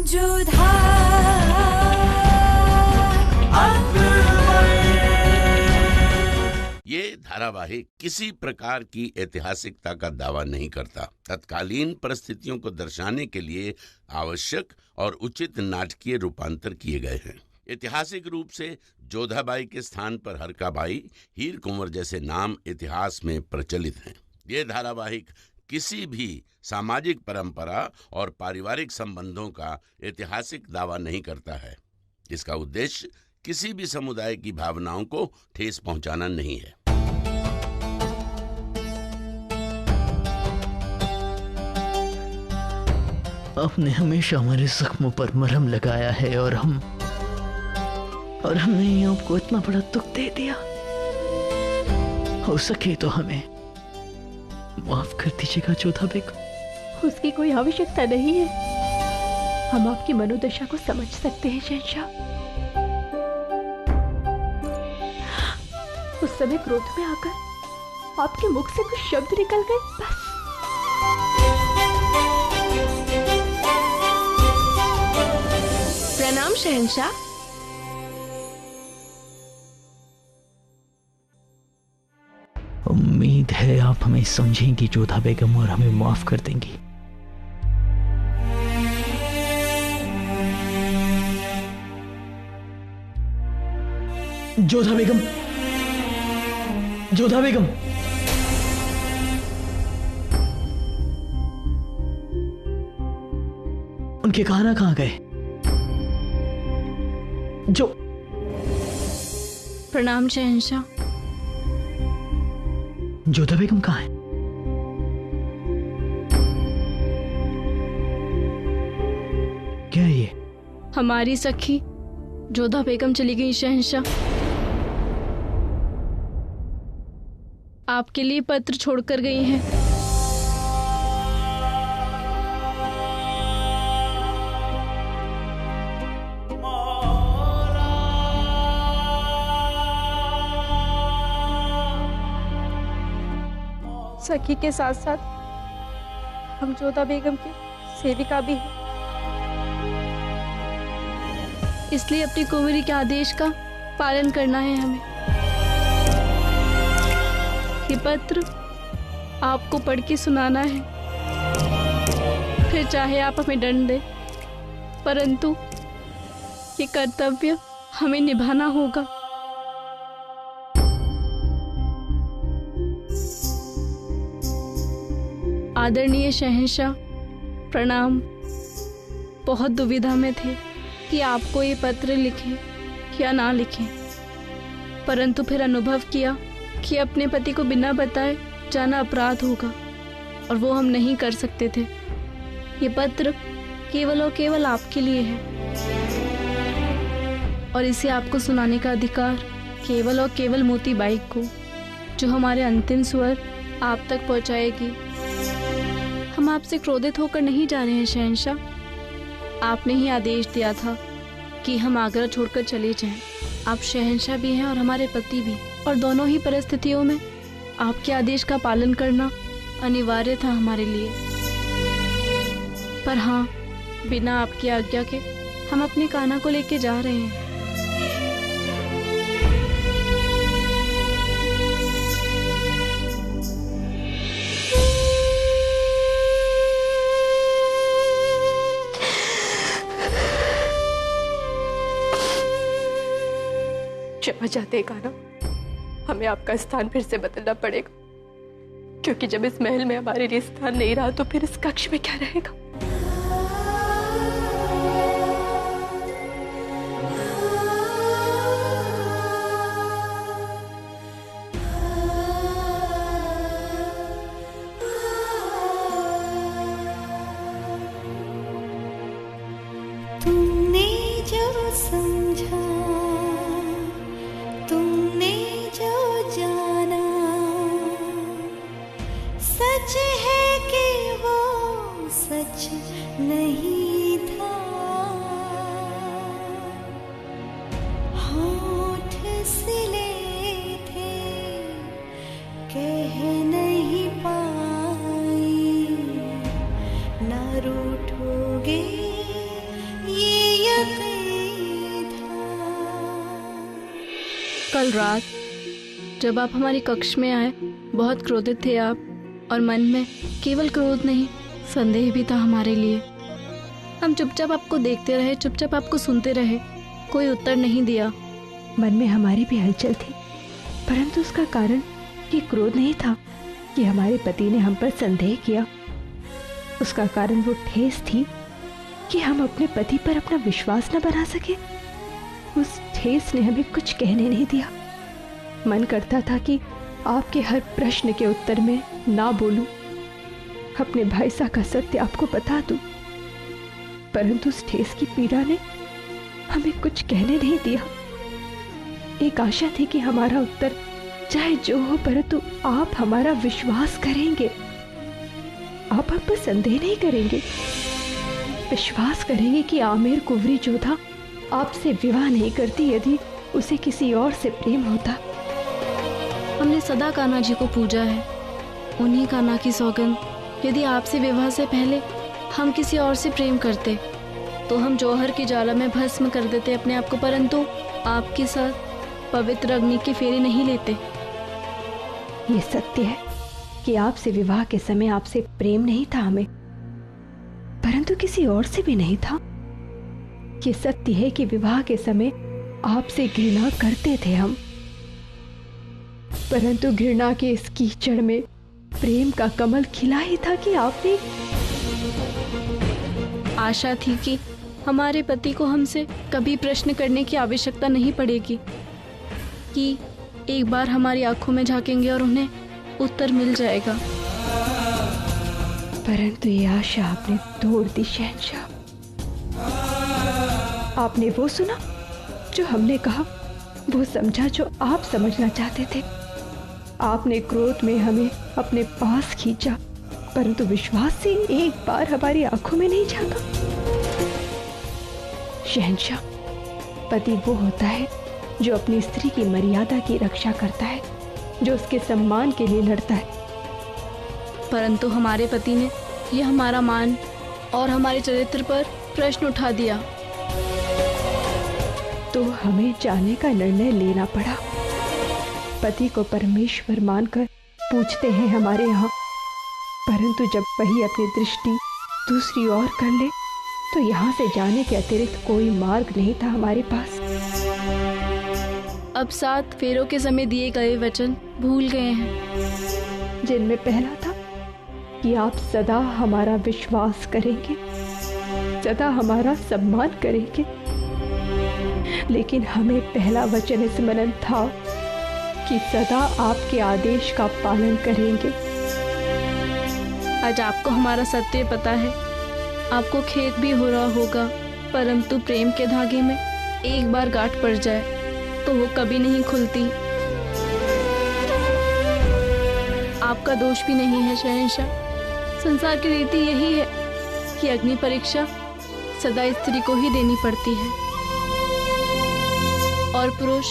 जोधा ये धारावाहिक किसी प्रकार की ऐतिहासिकता का दावा नहीं करता। तत्कालीन परिस्थितियों को दर्शाने के लिए आवश्यक और उचित नाटकीय रूपांतर किए गए हैं। ऐतिहासिक रूप से जोधाबाई के स्थान पर हरकाबाई, हीर कुंवर जैसे नाम इतिहास में प्रचलित हैं। ये धारावाहिक किसी भी सामाजिक परंपरा और पारिवारिक संबंधों का ऐतिहासिक दावा नहीं करता है। इसका उद्देश्य किसी भी समुदाय की भावनाओं को ठेस पहुंचाना नहीं है। आपने हमेशा हमारे जख्मों पर मरहम लगाया है और हमने आपको इतना बड़ा दुख दे दिया। हो सके तो हमें माफ कर दीजिएगा जोधा बेगम। उसकी कोई आवश्यकता नहीं है। हम आपकी मनोदशा को समझ सकते हैं शहंशाह। उस समय क्रोध में आकर आपके मुख से कुछ शब्द निकल गए, बस। प्रणाम शहंशाह। उम्मीद है आप हमें समझेंगी जोधा बेगम और हमें माफ कर देंगी। जोधा बेगम, जोधा बेगम, उनके खाना कहां गए? प्रणाम शहंशाह। जोधा बेगम कहां है? क्या है ये? हमारी सखी जोधा बेगम चली गई शहंशाह। आपके लिए पत्र छोड़कर गई हैं। सखी के साथ साथ हम जोधा बेगम की सेविका भी हैं, इसलिए अपनी कुंवरी के आदेश का पालन करना है हमें। ये पत्र आपको पढ़ के सुनाना है, फिर चाहे आप हमें दंड दें, परंतु ये कर्तव्य हमें निभाना होगा। आदरणीय शहंशाह, प्रणाम। बहुत दुविधा में थे कि आपको ये पत्र लिखें या ना लिखें, परंतु फिर अनुभव किया कि अपने पति को बिना बताए जाना अपराध होगा और वो हम नहीं कर सकते थे। ये पत्र केवल और केवल आपके लिए है और इसे आपको सुनाने का अधिकार केवल और केवल मोती बाई को, जो हमारे अंतिम स्वर आप तक पहुंचाएगी। हम आपसे क्रोधित होकर नहीं जा रहे हैं शहंशाह। आपने ही आदेश दिया था कि हम आगरा छोड़कर चले जाएं। आप शहंशाह भी हैं और हमारे पति भी, और दोनों ही परिस्थितियों में आपके आदेश का पालन करना अनिवार्य था हमारे लिए। पर हाँ, बिना आपकी आज्ञा के हम अपने कान्हा को लेके जा रहे हैं। क्षमा चाहते हैं कान्हा, हमें आपका स्थान फिर से बदलना पड़ेगा, क्योंकि जब इस महल में हमारे लिए स्थान नहीं रहा तो फिर इस कक्ष में क्या रहेगा। तुमने जो समझा, तुमने जो जाना, सच है कि वो सच नहीं था। होठ सिले थे, कह नहीं पाई, ना रूठोगे कल रात जब आप हमारी कक्ष में आए, बहुत क्रोधित थे आप, और मन में केवल क्रोध नहीं, संदेह भी था हमारे लिए। हम चुपचाप आपको देखते रहे, चुपचाप आपको सुनते रहे, कोई उत्तर नहीं दिया। मन में हमारी भी हलचल थी, परंतु उसका कारण ये क्रोध नहीं था कि हमारे पति ने हम पर संदेह किया। उसका कारण वो ठेस थी कि हम अपने पति पर अपना विश्वास न बना सके। उस ठेस ने हमें कुछ कहने नहीं दिया। मन करता था कि आपके हर प्रश्न के उत्तर में ना बोलूं, अपने भाई साहब का सत्य आपको बता दूं, परंतु उस ठेस की पीड़ा ने हमें कुछ कहने नहीं दिया। एक आशा थी कि हमारा उत्तर चाहे जो हो, परंतु आप हमारा विश्वास करेंगे, आप हम पर संदेह नहीं करेंगे, विश्वास करेंगे कि आमिर कुंवरी जोधा आपसे विवाह नहीं करती यदि उसे किसी और से प्रेम होता। हमने सदा कान्हा जी को पूजा है, उन्हीं कान्हा की सौगंध, यदि आपसे विवाह से पहले हम किसी और से प्रेम करते तो हम जौहर की ज्वाला में भस्म कर देते अपने आप को, परंतु आपके साथ पवित्र अग्नि के फेरे नहीं लेते। ये सत्य है कि आपसे विवाह के समय आपसे प्रेम नहीं था हमें, परंतु किसी और से भी नहीं था। ये सत्य है कि विवाह के समय आपसे घृणा करते थे हम, परंतु घृणा के इस कीचड़ में प्रेम का कमल खिला ही था कि आपने। आशा थी कि हमारे पति को हमसे कभी प्रश्न करने की आवश्यकता नहीं पड़ेगी, कि एक बार हमारी आंखों में झांकेंगे और उन्हें उत्तर मिल जाएगा। परंतु ये आशा आपने तोड़ दी शहंशाह। आपने वो सुना जो हमने कहा, वो समझा जो आप समझना चाहते थे। आपने क्रोध में हमें अपने पास खींचा, परंतु विश्वास से एक बार हमारी आंखों में नहीं झांका। शहंशाह, पति वो होता है जो अपनी स्त्री की मर्यादा की रक्षा करता है, जो उसके सम्मान के लिए लड़ता है। परंतु हमारे पति ने यह हमारा मान और हमारे चरित्र पर प्रश्न उठा दिया, तो हमें जाने का निर्णय लेना पड़ा। पति को परमेश्वर मानकर पूछते हैं हमारे यहाँ, परंतु जब वही अपनी दृष्टि दूसरी ओर कर ले तो यहाँ से जाने के अतिरिक्त कोई मार्ग नहीं था हमारे पास। अब 7 फेरों के समय दिए गए वचन भूल गए हैं, जिनमें पहला था कि आप सदा हमारा विश्वास करेंगे, सदा हमारा सम्मान करेंगे। लेकिन हमें पहला वचन स्मरण था कि सदा आपके आदेश का पालन करेंगे। आज आपको हमारा सत्य पता है, आपको खेद भी हो रहा होगा, परंतु प्रेम के धागे में एक बार गांठ पड़ जाए तो वो कभी नहीं खुलती। आपका दोष भी नहीं है शहंशाह। संसार की रीति यही है कि अग्नि परीक्षा सदा स्त्री को ही देनी पड़ती है, और पुरुष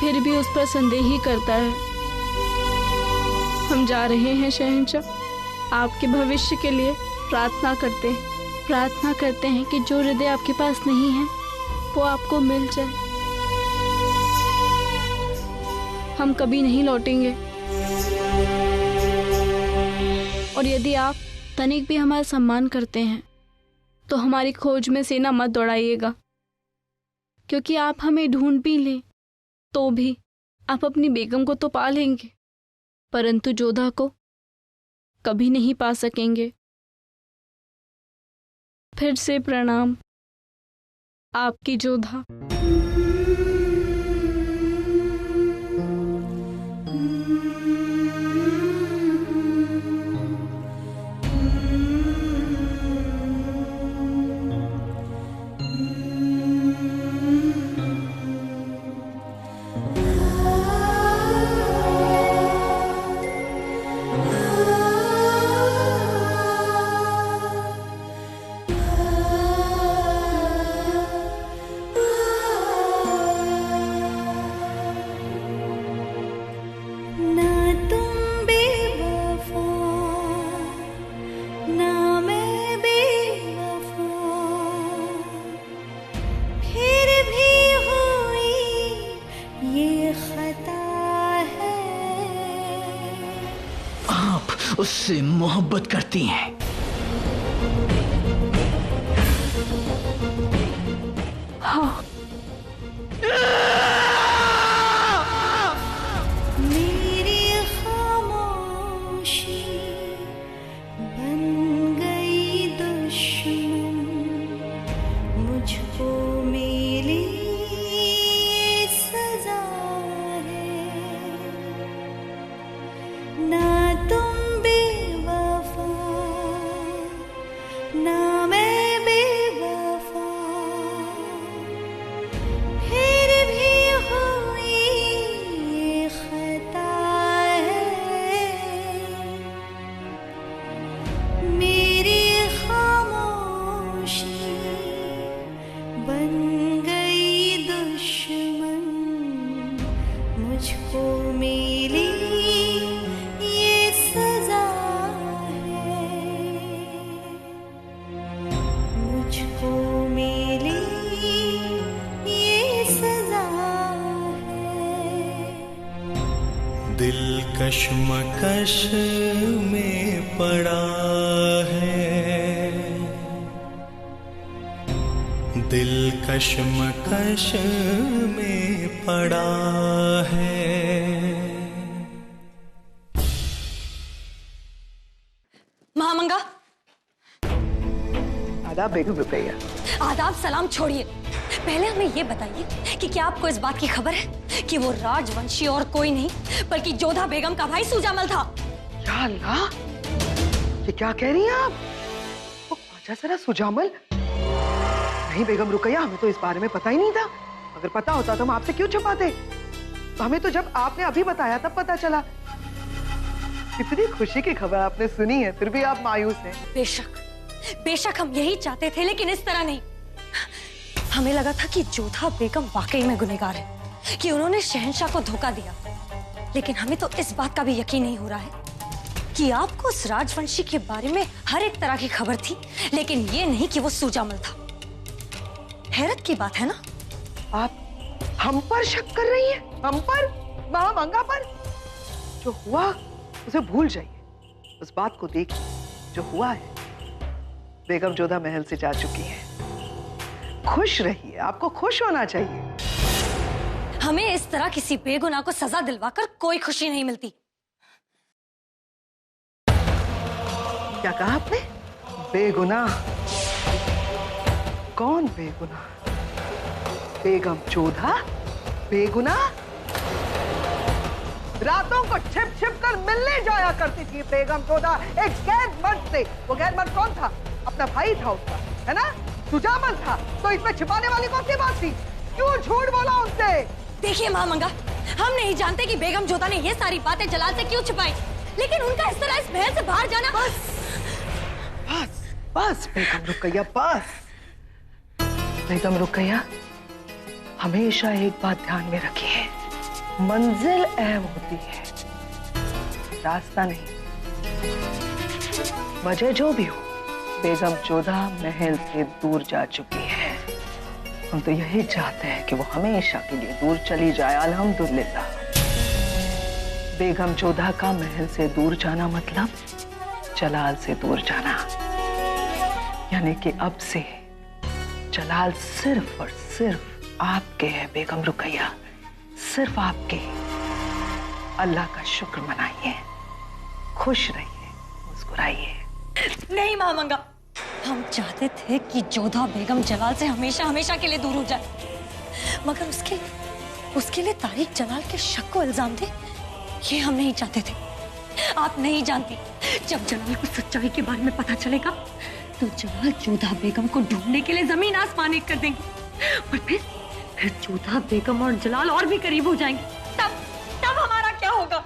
फिर भी उस पर संदेह ही करता है। हम जा रहे हैं शहंशाह, आपके भविष्य के लिए प्रार्थना करते हैं कि जो हृदय आपके पास नहीं है वो आपको मिल जाए। हम कभी नहीं लौटेंगे, और यदि आप तनिक भी हमारा सम्मान करते हैं तो हमारी खोज में सेना मत दौड़ाइएगा, क्योंकि आप हमें ढूंढ भी लें तो भी आप अपनी बेगम को तो पा लेंगे, परंतु जोधा को कभी नहीं पा सकेंगे। फिर से प्रणाम, आपकी जोधा। उससे मोहब्बत करती हैं। हाँ, मेरी खामोशी बन गई दुश्मन, मुझको मिली ये सजा है। ना तुम बेवफा, ना मैं बेवफा, फिर भी हुई ये खता है। मेरी खामोशी बन गई दुश्मन, मुझको मिली ये सजा है। मुझको मिली ये सजा है। दिल कशमकश में पड़ा है, दिल कशमकश में पड़ा है। महामंगा, आदाब बेगम रुकैया। आदाब सलाम छोड़िए, पहले हमें ये बताइए कि क्या आपको इस बात की खबर है कि वो राजवंशी और कोई नहीं बल्कि जोधा बेगम का भाई सुजामल था। या अल्लाह, ये क्या कह रही हैं आप? वो आजा जरा सुजामल। नहीं बेगम रुकैया, हमें तो इस बारे में पता ही नहीं था। अगर पता होता तो हम आपसे क्यों छुपाते? तो हमें तो जब आपने अभी बताया तब पता चला। कितनी खुशी की खबर आपने सुनी है, फिर भी आप मायूस हैं। बेशक बेशक हम यही चाहते थे, लेकिन इस तरह नहीं। हमें लगा था कि जोधा बेगम वाकई में गुनहगार है, कि उन्होंने शहंशाह को धोखा दिया। लेकिन हमें तो इस बात का भी यकीन नहीं हो रहा है कि आपको उस राजवंशी के बारे में हर एक तरह की खबर थी, लेकिन ये नहीं कि वो सुजामल था। हैरत की बात है ना? आप हम पर शक कर रही हैं? हम पर? महामंगा पर? जो हुआ उसे भूल जाइए, उस बात को देखिए। जो हुआ है, बेगम जोधा महल से जा चुकी है। खुश रहिए, आपको खुश होना चाहिए। हमें इस तरह किसी बेगुनाह को सजा दिलवाकर कोई खुशी नहीं मिलती। क्या कहा आपने? बेगुनाह? कौन बेगुनाह? बेगम जोधा बेगुनाह? रातों को छिप छिप कर मिलने जाया करती थी बेगम जोधा एक गैर मर्द से। वो गैर मर्द कौन था? अपना भाई था उसका, है ना? सुजामल था। तो इसमें छिपाने वाली कौन सी बात थी? क्यों झूठ बोला उनसे? देखिए महामंगा, हम नहीं जानते कि बेगम जोधा ने ये सारी बातें जलाल से क्यों छिपाई, लेकिन उनका इस तरह इस महल से बाहर जाना। बस बस बेगम रुकैया, बस। बेगम रुकैया, हमेशा एक बात ध्यान में रखिए, मंजिल अहम होती है, रास्ता नहीं। वजह जो भी हो, बेगम जोधा महल से दूर जा चुकी है। हम तो यही चाहते हैं कि वो हमेशा के लिए दूर चली जाए। अल्हम्दुलिल्लाह। बेगम जोधा का महल से दूर जाना मतलब जलाल से दूर जाना, यानी कि अब से जलाल सिर्फ और सिर्फ आपके हैं बेगम रुकैया, सिर्फ आपके। अल्लाह का शुक्र मनाइए, खुश रहिए, मुस्कुराइए। नहीं महामंगा, हम चाहते थे कि जोधा बेगम जलाल से हमेशा हमेशा के लिए दूर हो जाए, मगर उसके लिए तारिक जलाल के शक को इल्जाम दे, ये हम नहीं चाहते थे। आप नहीं जानती, जब जलाल को सच्चाई के बारे में पता चलेगा तो जलाल जोधा बेगम को ढूंढने के लिए जमीन आसमान एक कर देंगे, और फिर जोधा बेगम और जलाल और भी करीब हो जाएंगे। तब हमारा क्या होगा?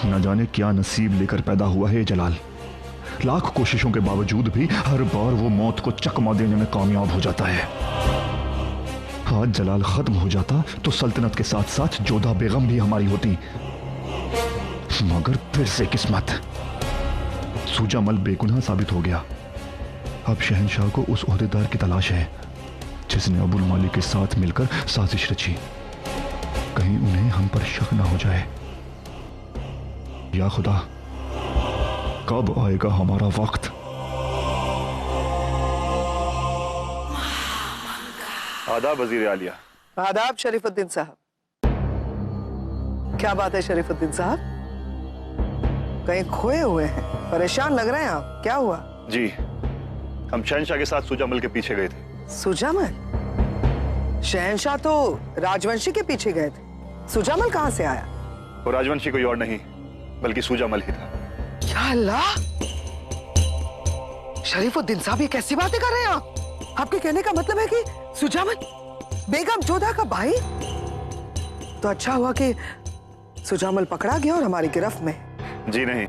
न जाने क्या नसीब लेकर पैदा हुआ है जलाल। लाख कोशिशों के बावजूद भी हर बार वो मौत को चकमा देने में कामयाब हो जाता है। आज जलाल खत्म हो जाता तो सल्तनत के साथ साथ जोधा बेगम भी हमारी होती, मगर फिर से किस्मत, सूजामल बेगुनाह साबित हो गया। अब शहंशाह को उस ओहदेदार की तलाश है जिसने अबुल मालिक के साथ मिलकर साजिश रची। कहीं उन्हें हम पर शक ना हो जाए। या खुदा, कब आएगा हमारा वक्त? आदाब वजीर आलिया। आदाब शरीफुद्दीन साहब। क्या बात है शरीफुद्दीन साहब, कहीं खोए हुए हैं, परेशान लग रहे हैं आप, क्या हुआ? जी, हम शहंशाह के साथ सूजामल के पीछे गए थे। सूजामल? शहंशाह तो राजवंशी के पीछे गए थे, सूजामल कहां से आया? वो राजवंशी कोई और नहीं बल्कि सूजामल ही था। या अल्लाह, शरीफुद्दीन साहब ये कैसी बातें कर रहे हैं आप? आपके कहने का मतलब है कि सूजामल बेगम जोधा का भाई? तो अच्छा हुआ कि सूजामल पकड़ा गया और हमारी गिरफ्त में। जी नहीं,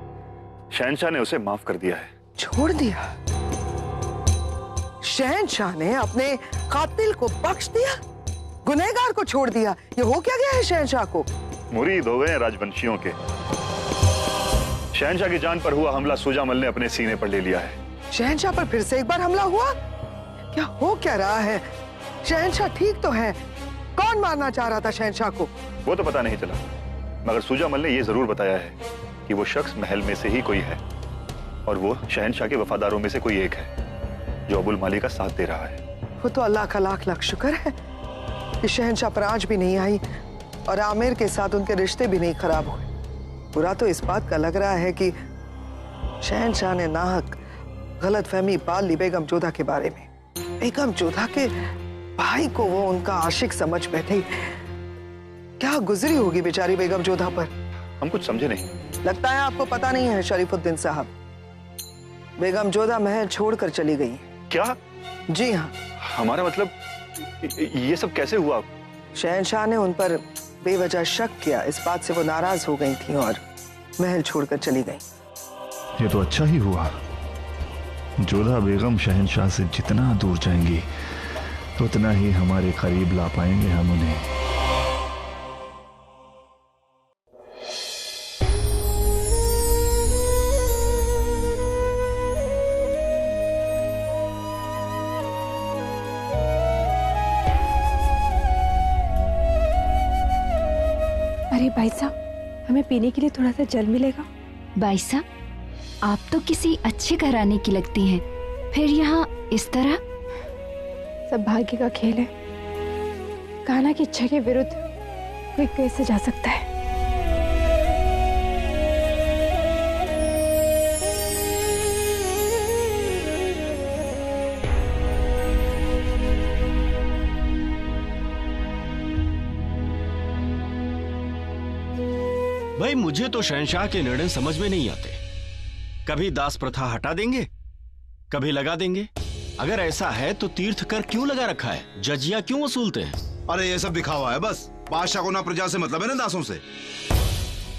शहंशाह ने उसे माफ कर दिया है। छोड़ दिया? शहंशाह ने अपने कातिल को बख्श दिया, गुनहगार को छोड़ दिया? ये हो क्या गया है शहंशाह को? मुरीद हो गए हैं राजवंशियों के। शहंशाह की जान पर हुआ हमला सूजामल ने अपने सीने पर ले लिया है। शहंशाह पर फिर से एक बार हमला हुआ? क्या हो क्या रहा है? शहंशाह ठीक तो है, कौन मारना चाह रहा था शहंशाह को? वो तो पता नहीं चला, मगर सूजामल ने ये जरूर बताया है कि वो शख्स महल में से ही कोई है और वो शहंशाह के वफादारों में से कोई एक है जो अबुल मालिक का साथ दे रहा है। वो तो अल्लाह का लाख लाख शुक्र है कि शहंशाह पर आंच भी नहीं आई और आमिर के साथ उनके रिश्ते भी नहीं खराब हुए। बुरा तो इस बात का लग रहा है कि शहंशाह ने नाहक गलतफहमी पाल ली बेगम जोधा के बारे में। बेगम जोधा के भाई को वो उनका आशिक समझ बैठे। क्या गुजरी होगी बेचारी बेगम जोधा पर? हम कुछ समझे नहीं। लगता है आपको पता नहीं है शरीफुद्दीन साहब, बेगम जोधा महल छोड़कर चली गई। क्या? जी हाँ। हमारा मतलब ये सब कैसे हुआ? शहंशाह ने उन पर बेवजह शक किया, इस बात से वो नाराज हो गई थी और महल छोड़कर चली गई। ये तो अच्छा ही हुआ। जोधा बेगम शहंशाह से जितना दूर जाएंगी उतना ही हमारे करीब ला पाएंगे हम उन्हें। अरे भाई साहब, हमें पीने के लिए थोड़ा सा जल मिलेगा? भाई साहब, आप तो किसी अच्छे घराने की लगती हैं, फिर यहाँ इस तरह? सब भाग्य का खेल है। कान्हा की इच्छा के विरुद्ध कोई कैसे जा सकता है? भाई, मुझे तो शहंशाह के निर्णय समझ में नहीं आते। कभी दास प्रथा हटा देंगे, कभी लगा देंगे। अगर ऐसा है तो तीर्थ कर क्यों लगा रखा है? जजिया क्यों वसूलते हैं? अरे ये सब दिखावा है बस। बादशाह को ना प्रजा से मतलब है ना दासों से।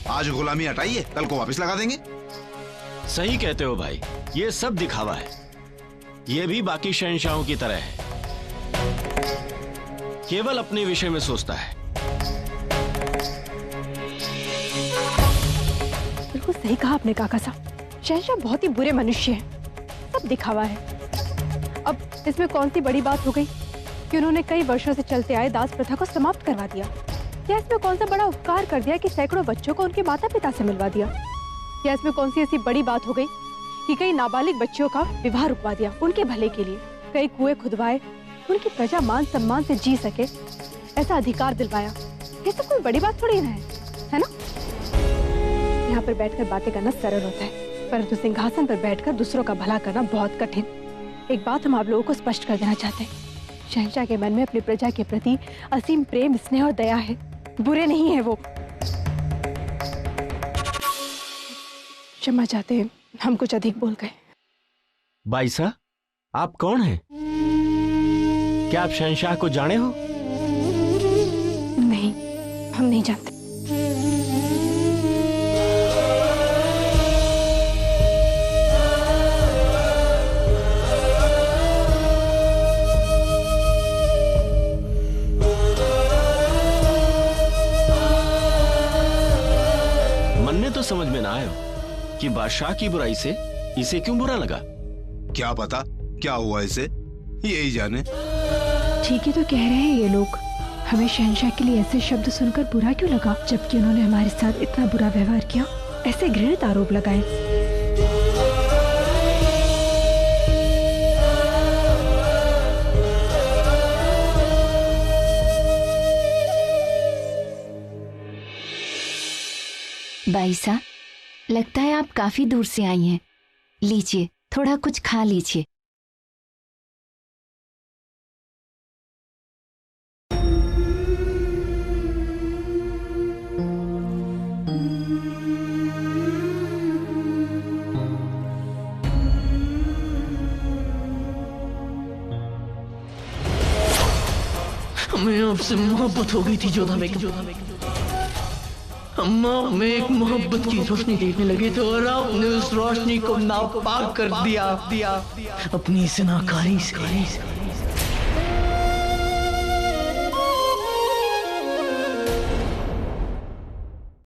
आज गुलामी हटाइए, कल को वापस लगा देंगे। सही कहते हो भाई, ये सब दिखावा है। ये भी बाकी शहंशाहों की तरह है, केवल अपने विषय में सोचता है। बिल्कुल सही कहा आपने काका साहब, शहंशाह बहुत ही बुरे मनुष्य हैं। सब दिखावा है। अब इसमें कौन सी बड़ी बात हो गई कि उन्होंने कई वर्षों से चलते आए दास प्रथा को समाप्त करवा दिया? या इसमें कौन सा बड़ा उपकार कर दिया कि सैकड़ों बच्चों को उनके माता पिता से मिलवा दिया? या इसमें कौन सी ऐसी बड़ी बात हो गई कि कई नाबालिग बच्चियों का विवाह रुकवा दिया उनके भले के लिए? कई कुएं खुदवाए, उनकी प्रजा मान सम्मान से जी सके ऐसा अधिकार दिलवाया। ये सब कोई बड़ी बात थोड़ी है ना? यहाँ पर बैठकर बातें करना सरल होता है, परंतु सिंहासन पर बैठकर दूसरों का भला करना बहुत कठिन। एक बात हम आप लोगों को स्पष्ट कर देना चाहते हैं, शहंशाह के मन में अपनी प्रजा के प्रति असीम प्रेम, स्नेह और दया है। बुरे नहीं है वो। क्षमा चाहते हैं, हम कुछ अधिक बोल गए। बाईसा, आप कौन हैं? क्या आप शहंशाह को जाने हो? नहीं, हम नहीं जानते। समझ में ना आया कि बादशाह की बुराई से इसे क्यों बुरा लगा। क्या पता क्या हुआ इसे, यही जाने। ठीक ही तो कह रहे हैं ये लोग। हमें शहंशाह के लिए ऐसे शब्द सुनकर बुरा क्यों लगा, जबकि उन्होंने हमारे साथ इतना बुरा व्यवहार किया, ऐसे घृणित आरोप लगाए। बाईसा, लगता है आप काफी दूर से आई हैं। लीजिए, थोड़ा कुछ खा लीजिए। हमें आपसे मोहब्बत हो गई थी जोधा बेगम। अम्मा हमें एक मोहब्बत की रोशनी देखने लगे थे और आपने उस रोशनी को नापाक कर दिया अपनी इस नाकारी से।